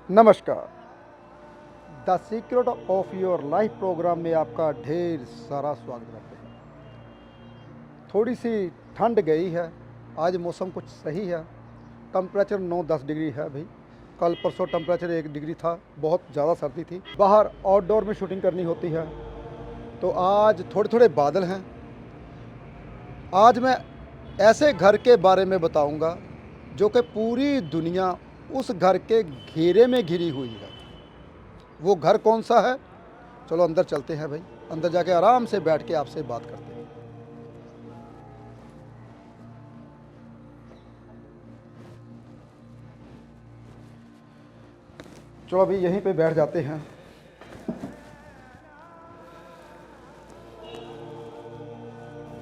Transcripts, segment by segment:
नमस्कार। The secret of your life programme में आपका ढेर सारा स्वागत करते हैं। थोड़ी सी ठंड गई है, आज मौसम कुछ सही है। टेम्परेचर 9-10 डिग्री है अभी। कल परसों टेम्परेचर 1 डिग्री था, बहुत ज़्यादा सर्दी थी। बाहर आउटडोर में शूटिंग करनी होती है, तो आज थोड़े थोड़े बादल हैं। आज मैं ऐसे घर के बारे में बताऊंगा जो कि पूरी दुनिया उस घर के घेरे में घिरी हुई है। वो घर कौन सा है? चलो अंदर चलते हैं भाई, अंदर जाके आराम से बैठ के आपसे बात करते हैं। चलो अभी यहीं पे बैठ जाते हैं।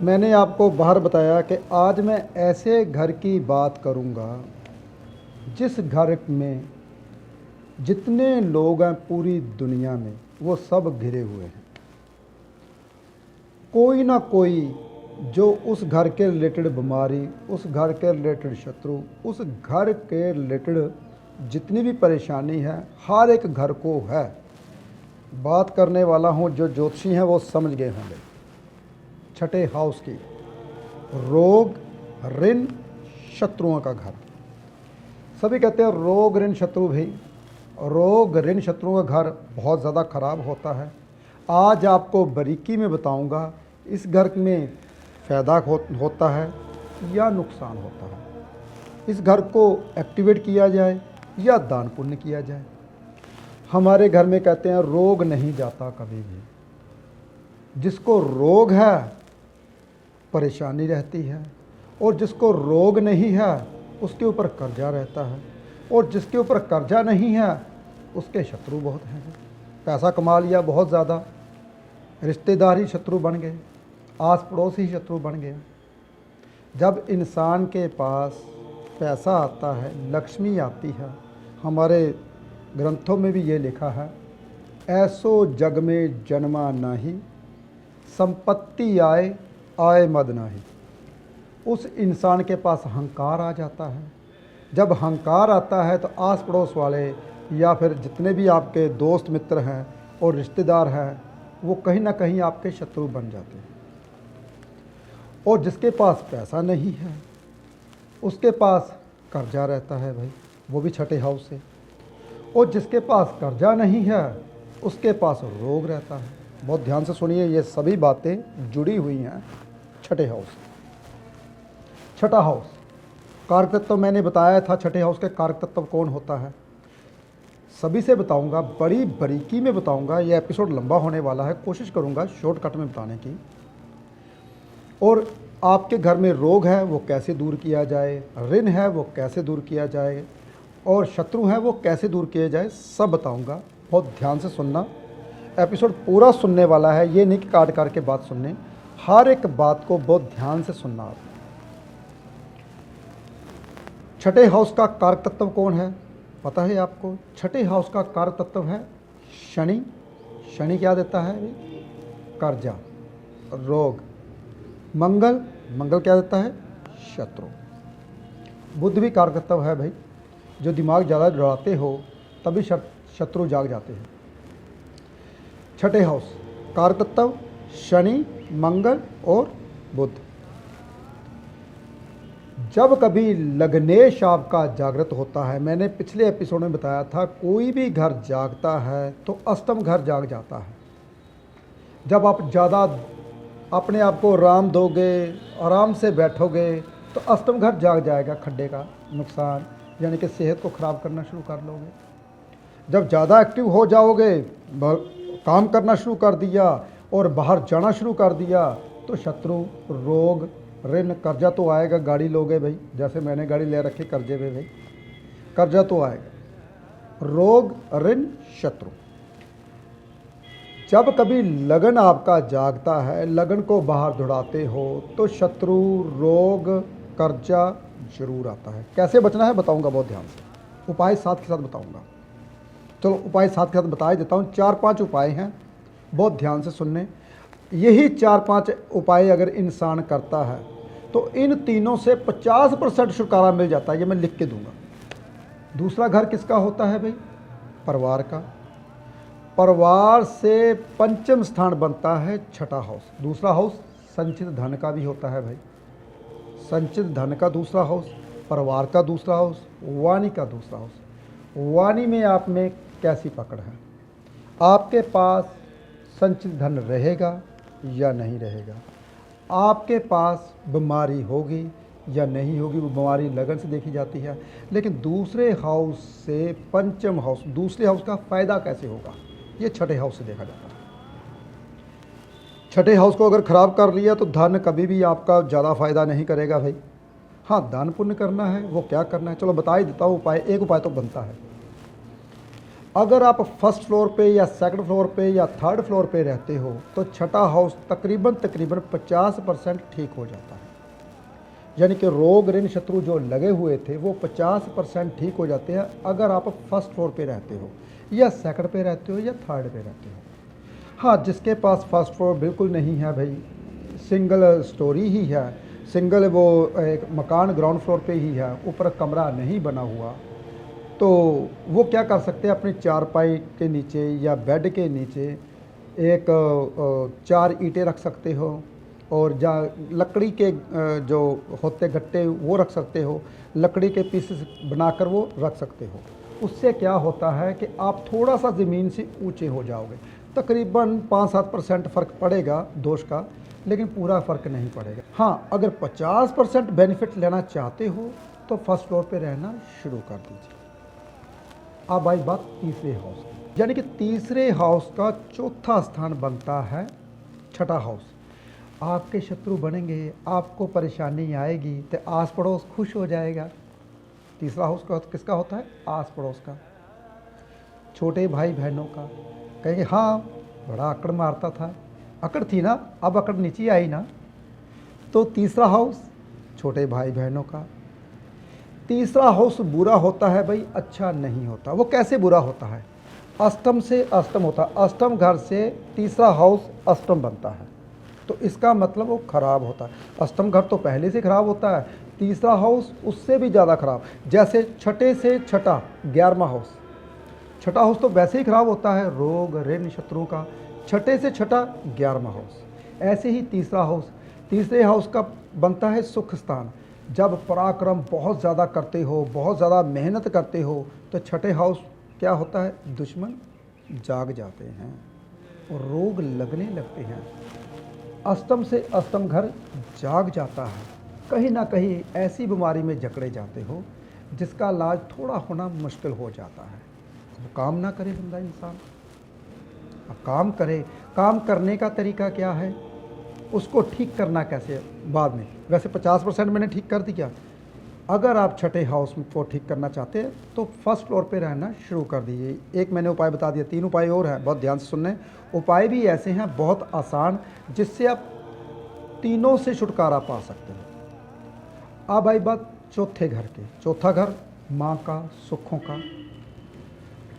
मैंने आपको बाहर बताया कि आज मैं ऐसे घर की बात करूंगा जिस घर में जितने लोग हैं पूरी दुनिया में वो सब घिरे हुए हैं। कोई ना कोई जो उस घर के रिलेटेड बीमारी, उस घर के रिलेटेड शत्रु, उस घर के रिलेटेड जितनी भी परेशानी है, हर एक घर को है। बात करने वाला हूँ, जो ज्योतिषी हैं वो समझ गए होंगे। छठे हाउस की रोग ऋण शत्रुओं का घर। सभी कहते हैं रोग ऋण शत्रु। भाई रोग ऋण शत्रुओं का घर बहुत ज़्यादा ख़राब होता है। आज आपको बारीकी में बताऊंगा इस घर में फ़ायदा होता है या नुकसान होता है। इस घर को एक्टिवेट किया जाए या दान पुण्य किया जाए। हमारे घर में कहते हैं रोग नहीं जाता कभी भी। जिसको रोग है परेशानी रहती है, और जिसको रोग नहीं है उसके ऊपर कर्जा रहता है, और जिसके ऊपर कर्जा नहीं है उसके शत्रु बहुत हैं। पैसा कमा लिया बहुत ज़्यादा, रिश्तेदार ही शत्रु बन गए, आस पड़ोस ही शत्रु बन गया। जब इंसान के पास पैसा आता है, लक्ष्मी आती है, हमारे ग्रंथों में भी ये लिखा है, ऐसो जग में जन्मा नाही, संपत्ति आए आए मद नाही। उस इंसान के पास अहंकार आ जाता है। जब अहंकार आता है तो आस पड़ोस वाले या फिर जितने भी आपके दोस्त मित्र हैं और रिश्तेदार हैं, वो कहीं ना कहीं आपके शत्रु बन जाते हैं। और जिसके पास पैसा नहीं है उसके पास कर्जा रहता है भाई, वो भी छठे हाउस से। और जिसके पास कर्जा नहीं है उसके पास रोग रहता है। बहुत ध्यान से सुनिए, ये सभी बातें जुड़ी हुई हैं छठे हाउस से। छठा हाउस कारक तत्व मैंने बताया था। छठे हाउस के कारक तत्व कौन होता है सभी से बताऊंगा, बड़ी बारीकी में बताऊंगा। यह एपिसोड लंबा होने वाला है, कोशिश करूंगा शॉर्टकट में बताने की। और आपके घर में रोग है वो कैसे दूर किया जाए, ऋण है वो कैसे दूर किया जाए, और शत्रु है वो कैसे दूर किए जाए, सब बताऊंगा। बहुत ध्यान से सुनना, एपिसोड पूरा सुनने वाला है। ये नहीं कि काट काट के बात सुनने, हर एक बात को बहुत ध्यान से सुनना आपने। छठे हाउस का कारक तत्व कौन है पता है आपको? छठे हाउस का कारक तत्व है शनि। शनि क्या देता है? कर्जा, रोग। मंगल, मंगल क्या देता है? शत्रु। बुध भी कारक तत्व है भाई। जो दिमाग ज़्यादा दौड़ाते हो तभी शत्रु जाग जाते हैं। छठे हाउस कारक तत्व शनि, मंगल और बुध। जब कभी लग्नेश आपका जागृत होता है, मैंने पिछले एपिसोड में बताया था, कोई भी घर जागता है तो अष्टम घर जाग जाता है। जब आप ज़्यादा अपने आप को आराम दोगे, आराम से बैठोगे, तो अष्टम घर जाग जाएगा। खड्डे का नुकसान यानी कि सेहत को ख़राब करना शुरू कर लोगे। जब ज़्यादा एक्टिव हो जाओगे, काम करना शुरू कर दिया और बाहर जाना शुरू कर दिया, तो शत्रु, रोग, ऋण, कर्जा तो आएगा। गाड़ी लोगे भाई, जैसे मैंने गाड़ी ले रखी कर्जे में भाई, कर्जा तो आएगा। रोग, ऋण, शत्रु। जब कभी लगन आपका जागता है, लगन को बाहर दौड़ाते हो, तो शत्रु, रोग, कर्जा जरूर आता है। कैसे बचना है बताऊंगा बहुत ध्यान से, उपाय साथ के साथ बताऊंगा। चलो उपाय साथ के साथ बता देता हूँ। 4-5 उपाय हैं, बहुत ध्यान से सुनने। यही 4-5 उपाय अगर इंसान करता है तो इन तीनों से 50% छुटकारा मिल जाता है। ये मैं लिख के दूंगा। दूसरा घर किसका होता है भाई? परिवार का। परिवार से पंचम स्थान बनता है छठा हाउस। दूसरा हाउस संचित धन का भी होता है भाई। संचित धन का दूसरा हाउस, परिवार का दूसरा हाउस, वाणी का दूसरा हाउस। वाणी में आप में कैसी पकड़ है? आपके पास संचित धन रहेगा या नहीं रहेगा? आपके पास बीमारी होगी या नहीं होगी? वो बीमारी लगन से देखी जाती है। लेकिन दूसरे हाउस से पंचम हाउस, दूसरे हाउस का फायदा कैसे होगा, ये छठे हाउस से देखा जाता है। छठे हाउस को अगर खराब कर लिया तो धन कभी भी आपका ज़्यादा फायदा नहीं करेगा भाई। हाँ, दान पुण्य करना है, वो क्या करना है चलो बता ही देता हूँ उपाय। एक उपाय तो बनता है। अगर आप फर्स्ट फ्लोर पे या सेकंड फ्लोर पे या थर्ड फ्लोर पे रहते हो तो छठा हाउस तकरीबन 50% ठीक हो जाता है। यानी कि रोग ऋण शत्रु जो लगे हुए थे वो 50% ठीक हो जाते हैं अगर आप फर्स्ट फ्लोर पे रहते हो या सेकंड पे रहते हो या थर्ड पे रहते हो। हाँ, जिसके पास फर्स्ट फ्लोर बिल्कुल नहीं है भाई, सिंगल स्टोरी ही है, सिंगल वो एक मकान ग्राउंड फ्लोर पे ही है, ऊपर कमरा नहीं बना हुआ, तो वो क्या कर सकते हैं, अपनी चारपाई के नीचे या बेड के नीचे एक 4 ईंटें रख सकते हो और लकड़ी के जो होते गट्टे वो रख सकते हो, लकड़ी के पीसेस बनाकर वो रख सकते हो। उससे क्या होता है कि आप थोड़ा सा ज़मीन से ऊंचे हो जाओगे। तकरीबन 5-7% फ़र्क पड़ेगा दोष का, लेकिन पूरा फ़र्क नहीं पड़ेगा। हाँ, अगर 50% बेनिफिट लेना चाहते हो तो फर्स्ट फ्लोर पे रहना शुरू कर दीजिए। अब आई बात तीसरे हाउस की, यानी कि तीसरे हाउस का चौथा स्थान बनता है छठा हाउस। आपके शत्रु बनेंगे, आपको परेशानी आएगी तो आस पड़ोस खुश हो जाएगा। तीसरा हाउस का किसका होता है? आस पड़ोस का, छोटे भाई बहनों का। कहेंगे हाँ बड़ा अकड़ मारता था, अकड़ थी ना, अब अकड़ नीचे आई ना। तो तीसरा हाउस छोटे भाई बहनों का। तीसरा हाउस बुरा होता है भाई, अच्छा नहीं होता। वो कैसे बुरा होता है? अष्टम से अष्टम होता है, अष्टम घर से तीसरा हाउस अष्टम बनता है, तो इसका मतलब वो खराब होता है। अष्टम घर तो पहले से खराब होता है, तीसरा हाउस उससे भी ज़्यादा खराब। जैसे छठे से छठा 11वां हाउस, छठा हाउस तो वैसे ही खराब होता है रोग ऋण शत्रु का, छठे से छठा 11वां हाउस। ऐसे ही तीसरा हाउस, तीसरे हाउस का बनता है सुख स्थान। जब पराक्रम बहुत ज़्यादा करते हो, बहुत ज़्यादा मेहनत करते हो, तो छठे हाउस क्या होता है? दुश्मन जाग जाते हैं और रोग लगने लगते हैं। अष्टम से अष्टम घर जाग जाता है, कहीं ना कहीं ऐसी बीमारी में जकड़े जाते हो जिसका इलाज थोड़ा होना मुश्किल हो जाता है। अब काम ना करे बंदा इंसान, अब काम करे, काम करने का तरीका क्या है, उसको ठीक करना कैसे बाद में। वैसे 50% मैंने ठीक कर दिया। अगर आप छठे हाउस को ठीक करना चाहते हैं तो फर्स्ट फ्लोर पे रहना शुरू कर दीजिए। एक मैंने उपाय बता दिया, 3 उपाय और हैं, बहुत ध्यान से सुनने। उपाय भी ऐसे हैं बहुत आसान, जिससे आप तीनों से छुटकारा पा सकते हैं। अब आई बात चौथे घर के। चौथा घर माँ का, सुखों का।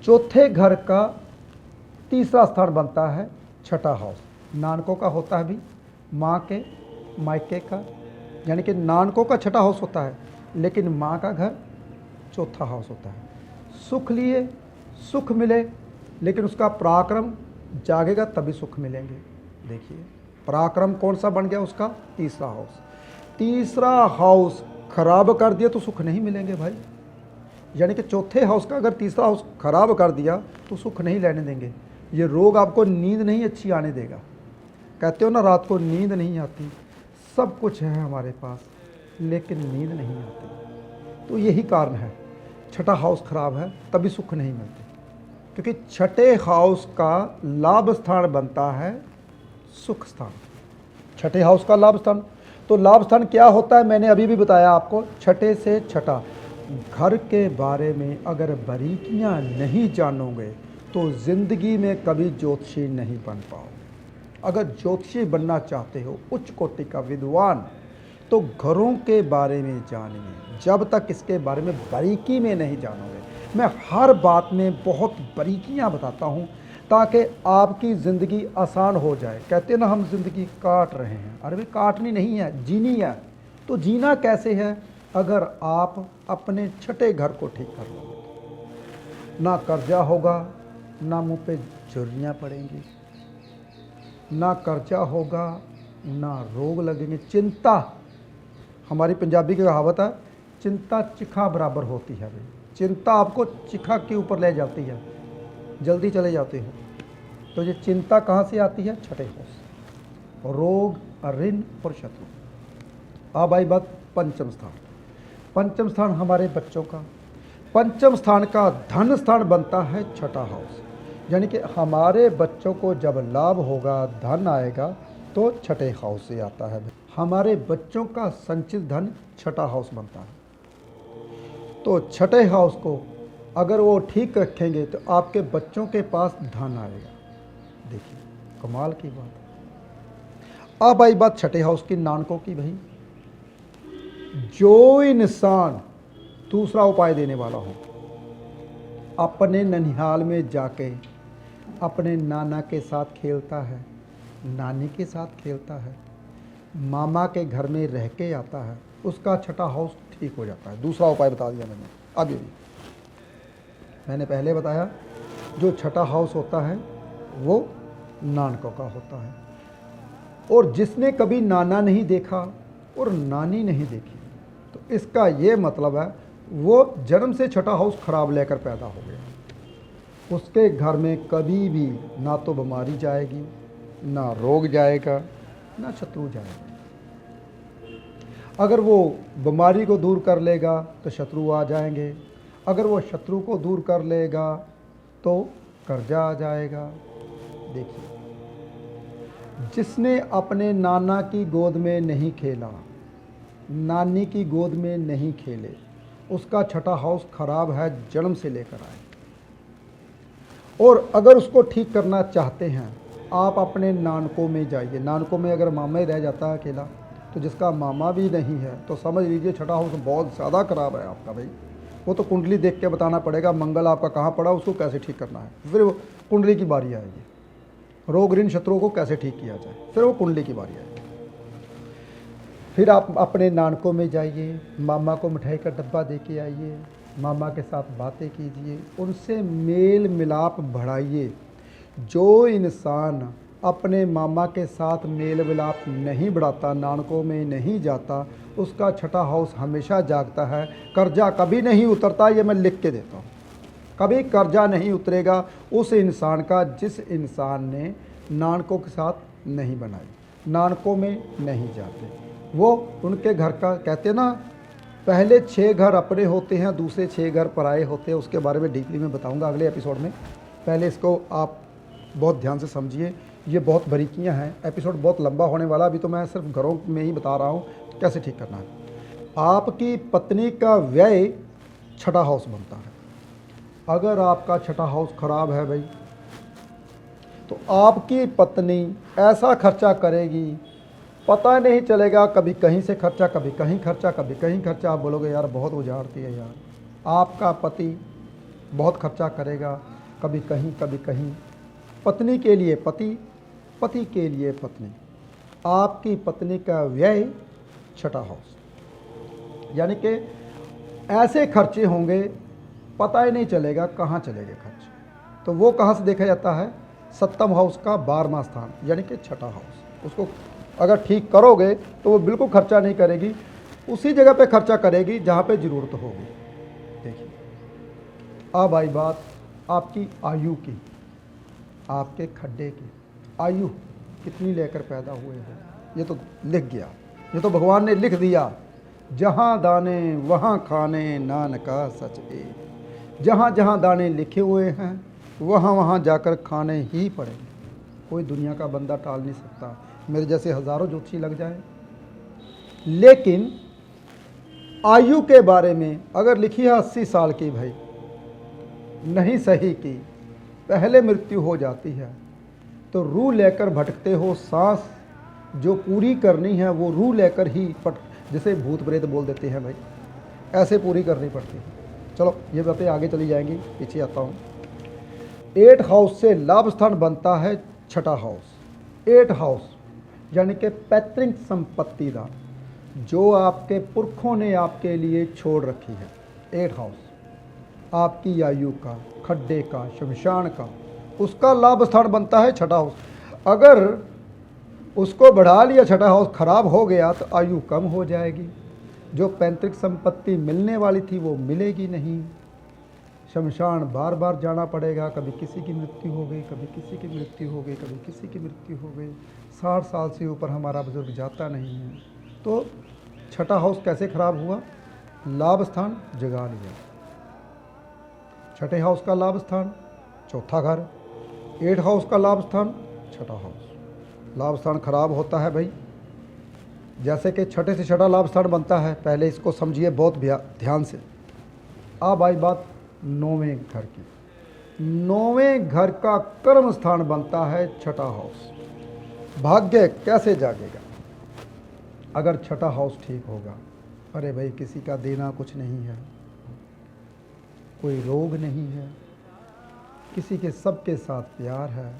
चौथे घर का तीसरा स्थान बनता है छठा हाउस। नानकों का होता है भी, माँ के मायके का, यानी कि नानकों का छठा हाउस होता है, लेकिन माँ का घर चौथा हाउस होता है। सुख लिए, सुख मिले, लेकिन उसका पराक्रम जागेगा तभी सुख मिलेंगे। देखिए पराक्रम कौन सा बन गया उसका? तीसरा हाउस। तीसरा हाउस खराब कर दिया तो सुख नहीं मिलेंगे भाई। यानी कि चौथे हाउस का अगर तीसरा हाउस खराब कर दिया तो सुख नहीं लेने देंगे। ये रोग आपको नींद नहीं अच्छी आने देगा। कहते हो ना रात को नींद नहीं आती, सब कुछ है हमारे पास लेकिन नींद नहीं आती, तो यही कारण है। छठा हाउस खराब है तभी सुख नहीं मिलते, क्योंकि छठे हाउस का लाभ स्थान बनता है सुख स्थान। छठे हाउस का लाभ स्थान, तो लाभ स्थान क्या होता है मैंने अभी भी बताया आपको। छठे से छठा घर के बारे में अगर बारीकियां नहीं जानोगे तो ज़िंदगी में कभी ज्योतिषी नहीं बन पाओ। अगर ज्योतिषी बनना चाहते हो, उच्च कोटि का विद्वान, तो घरों के बारे में जानिए। जब तक इसके बारे में बारीकी में नहीं जानोगे, मैं हर बात में बहुत बारीकियां बताता हूं ताकि आपकी ज़िंदगी आसान हो जाए। कहते हैं ना हम ज़िंदगी काट रहे हैं, अरे भाई काटनी नहीं है, जीनी है। तो जीना कैसे है? अगर आप अपने छठे घर को ठीक कर लोगे। ना कर्जा होगा, ना मुंह पे झुर्रियाँ पड़ेंगी, ना कर्जा होगा, ना रोग लगेंगे। चिंता, हमारी पंजाबी की कहावत है, चिंता चिखा बराबर होती है भाई। चिंता आपको चिखा के ऊपर ले जाती है, जल्दी चले जाते हो। तो ये चिंता कहाँ से आती है? छठे हाउस। रोग, ऋण और शत्रु। अब आई बात पंचम स्थान। पंचम स्थान हमारे बच्चों का, पंचम स्थान का धन स्थान बनता है छठा हाउस। यानी कि हमारे बच्चों को जब लाभ होगा, धन आएगा, तो छठे हाउस से आता है। हमारे बच्चों का संचित धन छठा हाउस बनता है। तो छठे हाउस को अगर वो ठीक रखेंगे तो आपके बच्चों के पास धन आएगा। देखिए कमाल की बात है। अब आई बात छठे हाउस की, नानकों की। भाई जो इंसान, दूसरा उपाय देने वाला हो, अपने ननिहाल में जाके अपने नाना के साथ खेलता है, नानी के साथ खेलता है, मामा के घर में रह के आता है, उसका छठा हाउस ठीक हो जाता है। दूसरा उपाय बता दिया मैंने। अब ये मैंने पहले बताया, जो छठा हाउस होता है वो नानकों का होता है। और जिसने कभी नाना नहीं देखा और नानी नहीं देखी, तो इसका ये मतलब है वो जन्म से छठा हाउस खराब लेकर पैदा हो गया। उसके घर में कभी भी ना तो बीमारी जाएगी, ना रोग जाएगा, ना शत्रु जाएगा। अगर वो बीमारी को दूर कर लेगा तो शत्रु आ जाएंगे, अगर वो शत्रु को दूर कर लेगा तो कर्जा आ जाएगा। देखिए, जिसने अपने नाना की गोद में नहीं खेला, नानी की गोद में नहीं खेले, उसका छठा हाउस खराब है जन्म से लेकर आए। और अगर उसको ठीक करना चाहते हैं, आप अपने नानकों में जाइए। नानकों में अगर मामा ही रह जाता है अकेला, तो जिसका मामा भी नहीं है, तो समझ लीजिए छठा हाउस बहुत ज़्यादा खराब है आपका। भाई वो तो कुंडली देख के बताना पड़ेगा, मंगल आपका कहाँ पड़ा, उसको कैसे ठीक करना है, फिर वो कुंडली की बारी आएगी। रोग ऋण शत्रुओं को कैसे ठीक किया जाए, फिर वो कुंडली की बारी आएगी। फिर आप अपने नानकों में जाइए, मामा को मिठाई का डब्बा दे के आइए, मामा के साथ बातें कीजिए, उनसे मेल मिलाप बढ़ाइए। जो इंसान अपने मामा के साथ मेल मिलाप नहीं बढ़ाता, नानकों में नहीं जाता, उसका छठा हाउस हमेशा जागता है। कर्जा कभी नहीं उतरता, ये मैं लिख के देता हूँ। कभी कर्जा नहीं उतरेगा उस इंसान का जिस इंसान ने नानकों के साथ नहीं बनाई, नानकों में नहीं जाते। वो उनके घर का, कहते ना, पहले 6 घर अपने होते हैं, दूसरे 6 घर पराए होते हैं। उसके बारे में डीपली मैं बताऊंगा अगले एपिसोड में। पहले इसको आप बहुत ध्यान से समझिए, ये बहुत बारीकियां हैं। एपिसोड बहुत लंबा होने वाला, अभी तो मैं सिर्फ घरों में ही बता रहा हूँ कैसे ठीक करना है। आपकी पत्नी का व्यय छठा हाउस बनता है। अगर आपका छठा हाउस खराब है भाई, तो आपकी पत्नी ऐसा खर्चा करेगी, पता नहीं चलेगा, कभी कहीं से खर्चा, कभी कहीं खर्चा, कभी कहीं खर्चा। आप बोलोगे यार बहुत उजाड़ती है यार। आपका पति बहुत खर्चा करेगा, कभी कहीं कभी कहीं। पत्नी के लिए पति, पति के लिए पत्नी। आपकी पत्नी का व्यय छठा हाउस, यानी कि ऐसे खर्चे होंगे पता ही नहीं चलेगा कहाँ चलेंगे खर्च। तो वो कहाँ से देखा जाता है? सप्तम हाउस का 12वां स्थान, यानी कि छठा हाउस। उसको अगर ठीक करोगे तो वो बिल्कुल खर्चा नहीं करेगी, उसी जगह पे खर्चा करेगी जहाँ पे ज़रूरत होगी। देखिए, अब आई बात आपकी आयु की, आपके खड्डे की। आयु कितनी लेकर पैदा हुए हो, ये तो लिख गया, ये तो भगवान ने लिख दिया। जहाँ दाने वहाँ खाने, नानका सच ए। जहाँ जहाँ दाने लिखे हुए हैं वहाँ वहाँ जाकर खाने ही पड़ेंगे। कोई दुनिया का बंदा टाल नहीं सकता, मेरे जैसे हज़ारों ज्योतिषी लग जाए। लेकिन आयु के बारे में अगर लिखी है 80 साल की, भाई नहीं सही की, पहले मृत्यु हो जाती है, तो रूह लेकर भटकते हो। सांस जो पूरी करनी है वो रूह लेकर ही जैसे भूत प्रेत बोल देते हैं भाई, ऐसे पूरी करनी पड़ती है। चलो ये बातें आगे चली जाएंगी, पीछे आता हूँ। 8 हाउस से लाभ स्थान बनता है छठा हाउस। 8 हाउस यानी कि पैतृक संपत्ति दान, जो आपके पुरखों ने आपके लिए छोड़ रखी है। 8 हाउस आपकी आयु का, खड्डे का, शमशान का, उसका लाभ स्थान बनता है छठा हाउस। अगर उसको बढ़ा लिया, छठा हाउस खराब हो गया तो आयु कम हो जाएगी, जो पैतृक संपत्ति मिलने वाली थी वो मिलेगी नहीं, शमशान बार बार जाना पड़ेगा, कभी किसी की मृत्यु हो गई, कभी किसी की मृत्यु हो गई, कभी किसी की मृत्यु हो गई, 60 साल से ऊपर हमारा बुजुर्ग जाता नहीं है। तो छठा हाउस कैसे खराब हुआ? लाभ स्थान जगा लिया। छठे हाउस का लाभ स्थान चौथा घर, 8 हाउस का लाभ स्थान छठा हाउस। लाभ स्थान खराब होता है भाई, जैसे कि छठे से छठा लाभ स्थान बनता है, पहले इसको समझिए बहुत ध्यान से। अब आई बात 9वें घर की। 9वें घर का कर्म स्थान बनता है छठा हाउस। भाग्य कैसे जागेगा अगर छठा हाउस ठीक होगा? अरे भाई, किसी का देना कुछ नहीं है, कोई रोग नहीं है, किसी के सबके साथ प्यार है,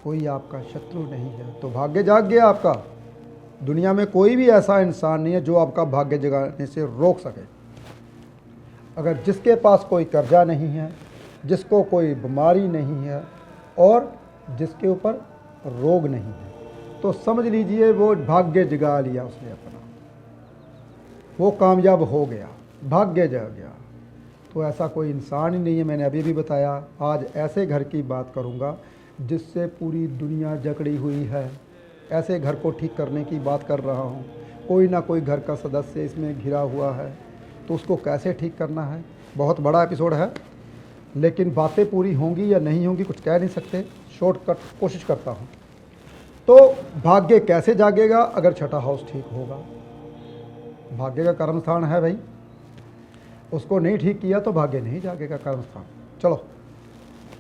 कोई आपका शत्रु नहीं है, तो भाग्य जाग गया आपका। दुनिया में कोई भी ऐसा इंसान नहीं है जो आपका भाग्य जगाने से रोक सके। अगर जिसके पास कोई कर्जा नहीं है, जिसको कोई बीमारी नहीं है और जिसके ऊपर रोग नहीं है, तो समझ लीजिए वो भाग्य जगा लिया उसने अपना, वो कामयाब हो गया, भाग्य जग गया। तो ऐसा कोई इंसान ही नहीं है। मैंने अभी भी बताया, आज ऐसे घर की बात करूंगा जिससे पूरी दुनिया जकड़ी हुई है, ऐसे घर को ठीक करने की बात कर रहा हूं। कोई ना कोई घर का सदस्य इसमें घिरा हुआ है, तो उसको कैसे ठीक करना है। बहुत बड़ा एपिसोड है, लेकिन बातें पूरी होंगी या नहीं होंगी कुछ कह नहीं सकते, शॉर्टकट कोशिश करता हूँ। तो भाग्य कैसे जागेगा अगर छठा हाउस ठीक होगा? भाग्य का कर्म स्थान है भाई, उसको नहीं ठीक किया तो भाग्य नहीं जागेगा, कर्म स्थान। चलो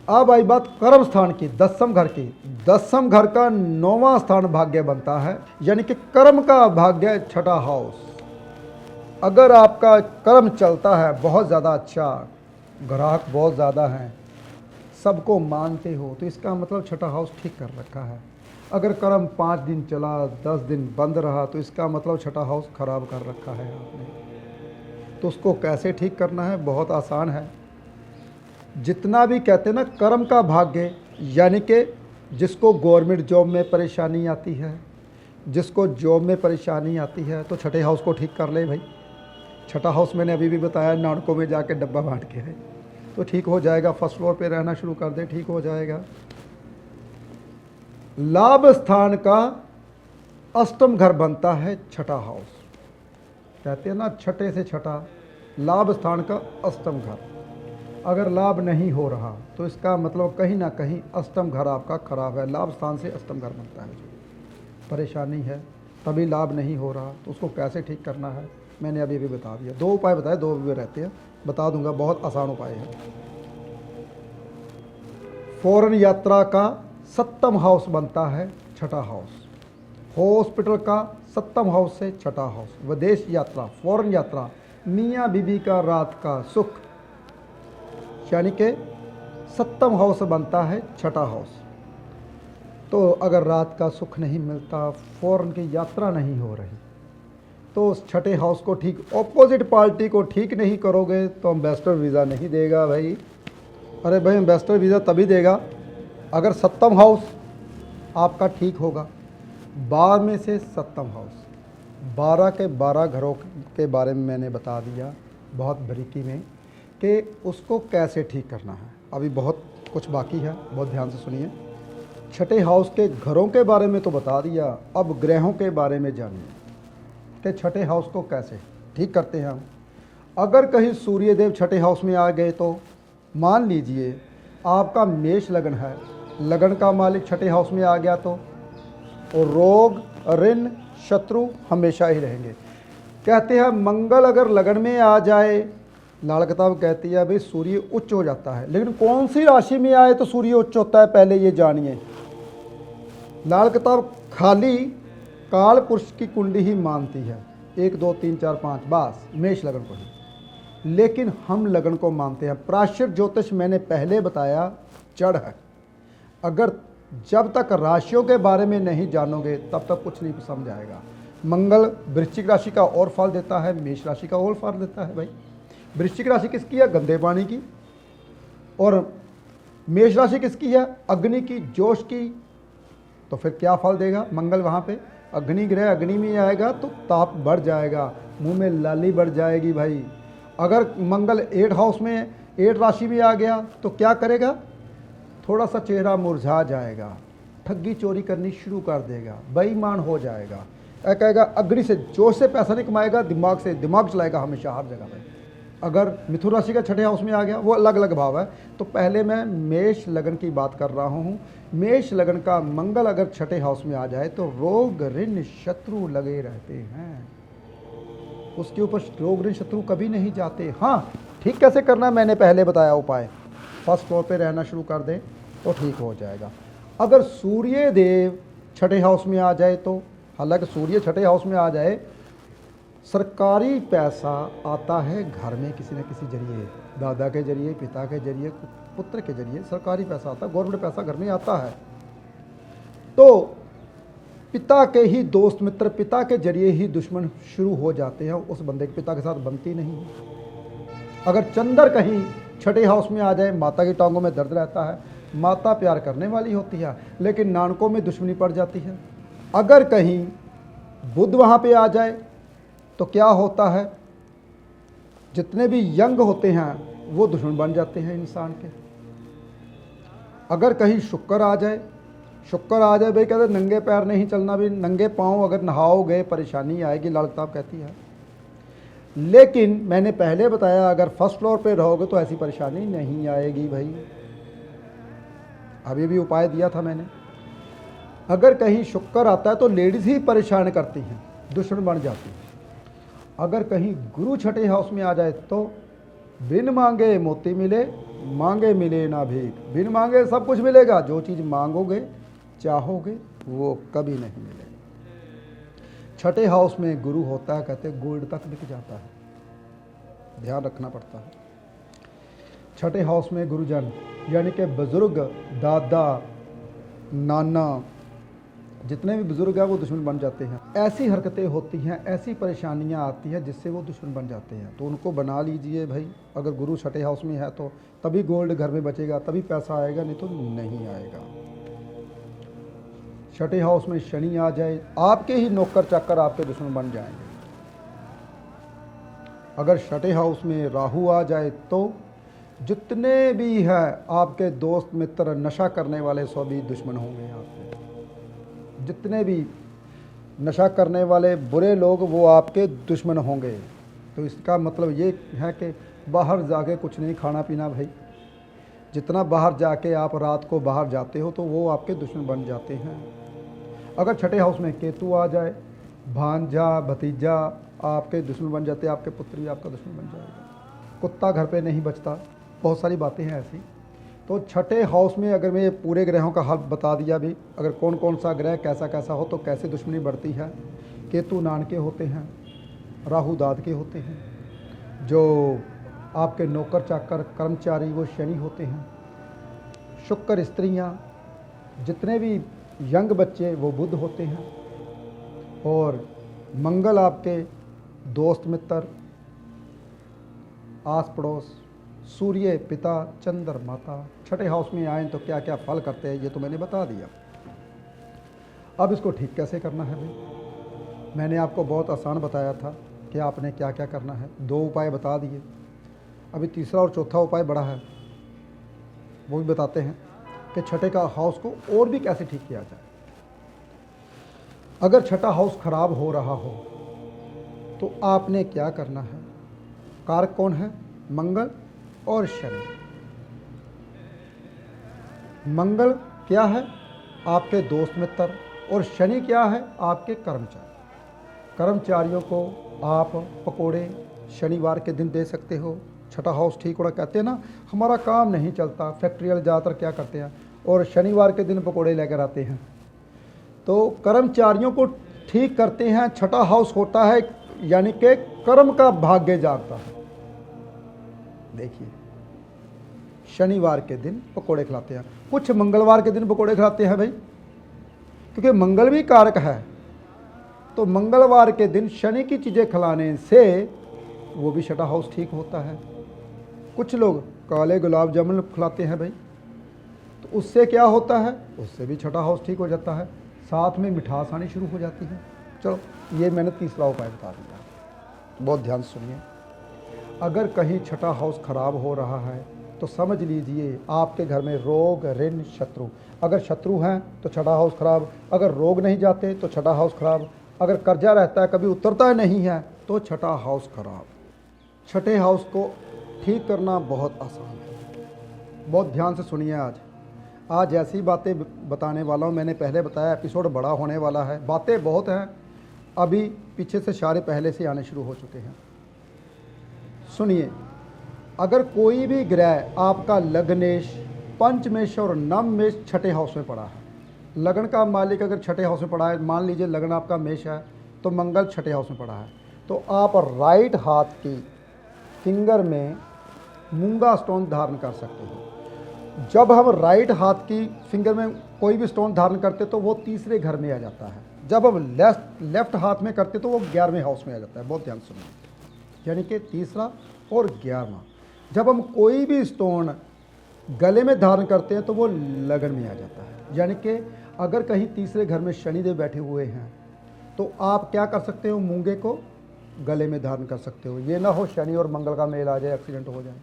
अब आई बात कर्म स्थान की, 10वें घर की। 10वें घर का 9वां स्थान भाग्य बनता है, यानी कि कर्म का भाग्य छठा हाउस। अगर आपका कर्म चलता है बहुत ज़्यादा अच्छा, ग्राहक बहुत ज़्यादा हैं, सबको मानते हो, तो इसका मतलब छठा हाउस ठीक कर रखा है। अगर कर्म 5 दिन चला, 10 दिन बंद रहा, तो इसका मतलब छठा हाउस खराब कर रखा है आपने। तो उसको कैसे ठीक करना है? बहुत आसान है। जितना भी कहते हैं ना कर्म का भाग्य, यानी कि जिसको गवर्नमेंट जॉब में परेशानी आती है, जिसको जॉब में परेशानी आती है, तो छठे हाउस को ठीक कर ले भाई। छठा हाउस मैंने अभी भी बताया, नानकों में जाके डब्बा बांट के है, तो ठीक हो जाएगा। फर्स्ट फ्लोर पे रहना शुरू कर दे, ठीक हो जाएगा। लाभ स्थान का अष्टम घर बनता है छठा हाउस। कहते हैं ना छठे से छठा, लाभ स्थान का अष्टम घर। अगर लाभ नहीं हो रहा तो इसका मतलब कहीं ना कहीं अष्टम घर आपका खराब है। लाभ स्थान से अष्टम घर बनता है, परेशानी है, तभी लाभ नहीं हो रहा, तो उसको कैसे ठीक करना है मैंने अभी भी बता दिया। 2 उपाय बताए, 2 भी रहते हैं, बता दूंगा, बहुत आसान उपाय है। फॉरेन यात्रा का 7वां हाउस बनता है छठा हाउस। हॉस्पिटल का 7वां हाउस से छठा हाउस। विदेश यात्रा, फॉरेन यात्रा, मियाँ बीबी का रात का सुख, यानी कि 7वां हाउस बनता है छठा हाउस। तो अगर रात का सुख नहीं मिलता, फॉरेन की यात्रा नहीं हो रही, तो उस छठे हाउस को ठीक, ऑपोजिट पार्टी को ठीक नहीं करोगे तो एम्बेसडर वीज़ा नहीं देगा भाई। अरे भाई, एम्बेसडर वीज़ा तभी देगा अगर 7वां हाउस आपका ठीक होगा। 12 में से 7वां हाउस, 12 के 12 घरों के बारे में मैंने बता दिया बहुत बारीकी में कि उसको कैसे ठीक करना है। अभी बहुत कुछ बाकी है, बहुत ध्यान से सुनिए। छठे हाउस के घरों के बारे में तो बता दिया, अब ग्रहों के बारे में जानिए कि छठे हाउस को कैसे ठीक करते हैं हम। अगर कहीं सूर्यदेव छठे हाउस में आ गए तो मान लीजिए आपका मेष लगन है, लगन का मालिक छठे हाउस में आ गया तो रोग, ऋण, शत्रु हमेशा ही रहेंगे। कहते हैं मंगल अगर लगन में आ जाए, लाल किताब कहती है भाई सूर्य उच्च हो जाता है, लेकिन कौन सी राशि में आए तो सूर्य उच्च होता है पहले ये जानिए। लाल किताब खाली काल पुरुष की कुंडली ही मानती है, 1 2 3 4 5 बस मेष लगन को ही, लेकिन हम लगन को मानते हैं। प्राश्चित ज्योतिष मैंने पहले बताया जड़ है। अगर जब तक राशियों के बारे में नहीं जानोगे तब तक कुछ नहीं समझ आएगा। मंगल वृश्चिक राशि का और फल देता है, मेष राशि का और फल देता है भाई। वृश्चिक राशि किसकी है? गंदे पानी की। और मेष राशि किसकी है? अग्नि की, जोश की। तो फिर क्या फल देगा मंगल? वहाँ पे अग्नि ग्रह अग्नि में आएगा तो ताप बढ़ जाएगा, मुंह में लाली बढ़ जाएगी भाई। अगर मंगल 8 हाउस में, 8 राशि में आ गया तो क्या करेगा? थोड़ा सा चेहरा मुरझा जाएगा, ठगी चोरी करनी शुरू कर देगा, बेईमान हो जाएगा, कहेगा अग्नि से, जोश से पैसा नहीं कमाएगा, दिमाग से दिमाग चलाएगा हमेशा हर जगह पे। अगर मिथुन राशि का 6ठे हाउस में आ गया, वो अलग अलग भाव है। तो पहले मैं मेष लगन की बात कर रहा हूँ। मेष लगन का मंगल अगर 6ठे हाउस में आ जाए तो रोग ऋण शत्रु लगे रहते हैं, उसके ऊपर रोग ऋण शत्रु कभी नहीं जाते। हाँ, ठीक कैसे करना है मैंने पहले बताया उपाय। फर्स्ट फ्लोर पे रहना शुरू कर दें तो ठीक हो जाएगा। अगर सूर्य देव 6ठे हाउस में आ जाए तो, हालांकि सूर्य 6ठे हाउस में आ जाए, सरकारी पैसा आता है घर में किसी न किसी जरिए, दादा के जरिए, पिता के जरिए, पुत्र के जरिए सरकारी पैसा आता है, गवर्नमेंट पैसा घर में आता है। तो पिता के ही दोस्त मित्र, पिता के जरिए ही दुश्मन शुरू हो जाते हैं, उस बंदे के पिता के साथ बनती नहीं है। अगर चंद्र कहीं 6ठे हाउस में आ जाए, माता की टांगों में दर्द रहता है, माता प्यार करने वाली होती है लेकिन नानकों में दुश्मनी पड़ जाती है। अगर कहीं बुध वहाँ पे आ जाए तो क्या होता है? जितने भी यंग होते हैं वो दुश्मन बन जाते हैं इंसान के। अगर कहीं शुक्र आ जाए, भाई कहते नंगे पैर नहीं चलना, भी नंगे पाँव अगर नहाओगे परेशानी आएगी, लाल किताब कहती है। लेकिन मैंने पहले बताया अगर फर्स्ट फ्लोर पे रहोगे तो ऐसी परेशानी नहीं आएगी भाई, अभी भी उपाय दिया था मैंने। अगर कहीं शुक्र आता है तो लेडीज़ ही परेशान करती हैं, दुश्मन बन जाती है। अगर कहीं गुरु 6ठे हाउस में आ जाए तो बिन मांगे मोती मिले, मांगे मिले ना भीख। बिन मांगे सब कुछ मिलेगा, जो चीज़ मांगोगे चाहोगे वो कभी नहीं मिलेगा। 6ठे हाउस में गुरु होता है, कहते गोल्ड तक बिक जाता है, ध्यान रखना पड़ता है। 6ठे हाउस में गुरुजन यानी कि बुजुर्ग, दादा, नाना, जितने भी बुजुर्ग हैं वो दुश्मन बन जाते हैं। ऐसी हरकतें होती हैं, ऐसी परेशानियां आती हैं जिससे वो दुश्मन बन जाते हैं। तो उनको बना लीजिए भाई। अगर गुरु 6ठे हाउस में है तो तभी गोल्ड घर में बचेगा, तभी पैसा आएगा, नहीं तो नहीं आएगा। 6ठे हाउस में शनि आ जाए, आपके ही नौकर चाकर आपके दुश्मन बन जाएंगे। अगर 6ठे हाउस में राहु आ जाए तो जितने भी हैं आपके दोस्त मित्र, नशा करने वाले सब भी दुश्मन होंगे आपके। जितने भी नशा करने वाले बुरे लोग वो आपके दुश्मन होंगे। तो इसका मतलब ये है कि बाहर जाके कुछ नहीं खाना पीना भाई। जितना बाहर जाके आप रात को बाहर जाते हो तो वो आपके दुश्मन बन जाते हैं। अगर 6ठे हाउस में केतु आ जाए, भांजा भतीजा आपके दुश्मन बन जाते हैं, आपके पुत्र भी आपका दुश्मन बन जाएगा। कुत्ता घर पे नहीं बचता, बहुत सारी बातें हैं ऐसी। तो 6ठे हाउस में अगर मैं पूरे ग्रहों का हाल बता दिया भी, अगर कौन कौन सा ग्रह कैसा कैसा हो तो कैसे दुश्मनी बढ़ती है। केतु नान के होते हैं, राहु दाद के होते हैं, जो आपके नौकर चाकर कर्मचारी वो शनि होते हैं, शुक्र स्त्रियां, जितने भी यंग बच्चे वो बुध होते हैं, और मंगल आपके दोस्त मित्र, आस पड़ोस, सूर्य पिता, चंद्र माता। 6ठे हाउस में आए तो क्या क्या फल करते हैं ये तो मैंने बता दिया। अब इसको ठीक कैसे करना है भाई, मैंने आपको बहुत आसान बताया था कि आपने क्या क्या करना है। 2 उपाय बता दिए, अभी तीसरा और चौथा उपाय बड़ा है, वो भी बताते हैं कि 6ठे का हाउस को और भी कैसे ठीक किया जाए। अगर 6ठा हाउस खराब हो रहा हो तो आपने क्या करना है। कारक कौन है? मंगल और शनि। मंगल क्या है? आपके दोस्त मित्र, और शनि क्या है? आपके कर्मचारी। कर्मचारियों को आप पकोड़े शनिवार के दिन दे सकते हो। 6ठा हाउस ठीक होना, कहते हैं ना हमारा काम नहीं चलता, फैक्ट्री वाले ज़्यादातर क्या करते हैं और शनिवार के दिन पकोड़े लेकर आते हैं। तो कर्मचारियों को ठीक करते हैं। 6ठा हाउस होता है यानी कि कर्म का भाग्य जागता है। देखिए, शनिवार के दिन पकोड़े खिलाते हैं, कुछ मंगलवार के दिन पकोड़े खिलाते हैं भाई, क्योंकि मंगल भी कारक है। तो मंगलवार के दिन शनि की चीज़ें खिलाने से वो भी 6ठा हाउस ठीक होता है। कुछ लोग काले गुलाब जामुन खिलाते हैं भाई, तो उससे क्या होता है, उससे भी छठा हाउस ठीक हो जाता है, साथ में मिठास आनी शुरू हो जाती है। चलो ये मैंने तीसरा उपाय बता दिया, बहुत ध्यान से सुनिए। अगर कहीं छठा हाउस खराब हो रहा है तो समझ लीजिए आपके घर में रोग, ऋण, शत्रु, अगर शत्रु हैं तो छठा हाउस खराब, अगर रोग नहीं जाते तो छठा हाउस खराब, अगर कर्जा रहता है कभी उतरता नहीं है तो छठा हाउस खराब। छठे हाउस को ठीक करना बहुत आसान है, बहुत ध्यान से सुनिए। आज ऐसी बातें बताने वाला हूँ, मैंने पहले बताया एपिसोड बड़ा होने वाला है, बातें बहुत हैं, अभी पीछे से इशारे पहले से आने शुरू हो चुके हैं। सुनिए, अगर कोई भी ग्रह आपका लग्नेश, पंचमेश और नवमेश छठे हाउस में पड़ा है, लगन का मालिक अगर छठे हाउस में पड़ा है, मान लीजिए लगन आपका मेष है तो मंगल छठे हाउस में पड़ा है, तो आप राइट हाथ की फिंगर में मूंगा स्टोन धारण कर सकते हो। जब हम राइट हाथ की फिंगर में कोई भी स्टोन धारण करते तो वो तीसरे घर में आ जाता है, जब हम लेफ्ट हाथ में करते तो वो 11वें हाउस में आ जाता है। बहुत ध्यान सुनिए, यानी कि तीसरा और 11वां। जब हम कोई भी स्टोन गले में धारण करते हैं तो वो लगन में आ जाता है। यानी कि अगर कहीं तीसरे घर में शनिदेव बैठे हुए हैं तो आप क्या कर सकते हो, मूंगे को गले में धारण कर सकते हो। ये ना हो शनि और मंगल का मेल आ जाए, एक्सीडेंट हो जाए।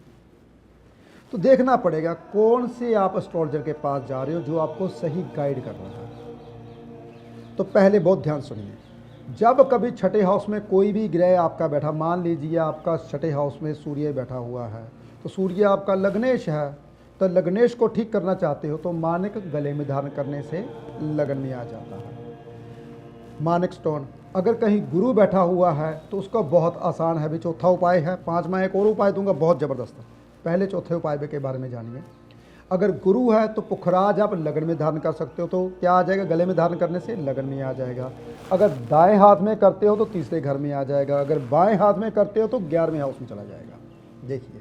तो देखना पड़ेगा कौन से आप एस्ट्रोलॉजर के पास जा रहे हो जो आपको सही गाइड कर रहा है। तो पहले बहुत ध्यान सुनिए, जब कभी छठे हाउस में कोई भी ग्रह आपका बैठा, मान लीजिए आपका छठे हाउस में सूर्य बैठा हुआ है, तो सूर्य आपका लग्नेश है, तो लग्नेश को ठीक करना चाहते हो तो मानिक गले में धारण करने से लगन में आ जाता है। मानिक स्टोन, अगर कहीं गुरु बैठा हुआ है तो उसका बहुत आसान है भी, चौथा उपाय है। पांचवा एक और उपाय दूंगा बहुत ज़बरदस्त है, पहले चौथे उपाय के बारे में जानिए। अगर गुरु है तो पुखराज आप लगन में धारण कर सकते हो, तो क्या आ जाएगा, गले में धारण करने से लगन में आ जाएगा। अगर दाएं हाथ में करते हो तो तीसरे घर में आ जाएगा, अगर बाएं हाथ में करते हो तो 11वें हाउस में चला जाएगा। देखिए,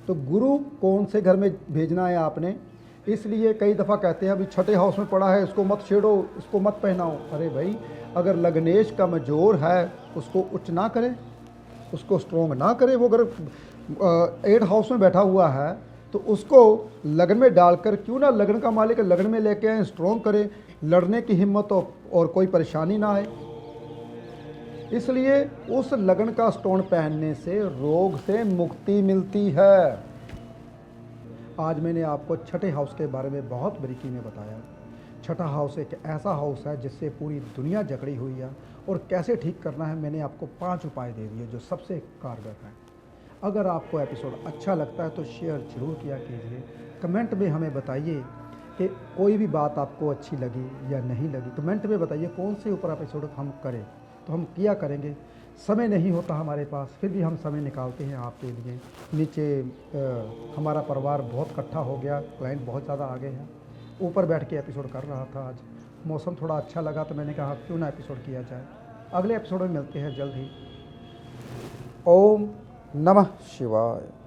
तो गुरु कौन से घर में भेजना है आपने, इसलिए कई दफ़ा कहते हैं अभी छठे हाउस में पड़ा है, इसको मत छेड़ो, इसको मत पहनाओ। अरे भाई, अगर लग्नेश कमजोर है उसको उच्च ना करे, उसको स्ट्रोंग ना करे। वो अगर 8 हाउस में बैठा हुआ है तो उसको लगन में डालकर क्यों ना लगन का मालिक लगन में लेके आए, स्ट्रोंग करें, लड़ने की हिम्मत हो और कोई परेशानी ना आए। इसलिए उस लगन का स्टोन पहनने से रोग से मुक्ति मिलती है। आज मैंने आपको छठे हाउस के बारे में बहुत बारीकी में बताया। छठा हाउस एक ऐसा हाउस है जिससे पूरी दुनिया जकड़ी हुई है, और कैसे ठीक करना है मैंने आपको 5 उपाय दे दिए जो सबसे कारगर हैं। अगर आपको एपिसोड अच्छा लगता है तो शेयर ज़रूर किया कीजिए। कमेंट में हमें बताइए कि कोई भी बात आपको अच्छी लगी या नहीं लगी। कमेंट में बताइए कौन से ऊपर एपिसोड हम करें, तो हम किया करेंगे। समय नहीं होता हमारे पास, फिर भी हम समय निकालते हैं आपके लिए। नीचे हमारा परिवार बहुत इकट्ठा हो गया, क्लाइंट बहुत ज़्यादा आ गए हैं। ऊपर बैठ के एपिसोड कर रहा था, आज मौसम थोड़ा अच्छा लगा तो मैंने कहा क्यों ना एपिसोड किया जाए। अगले एपिसोड में मिलते हैं जल्द ही। ओम नमः शिवाय।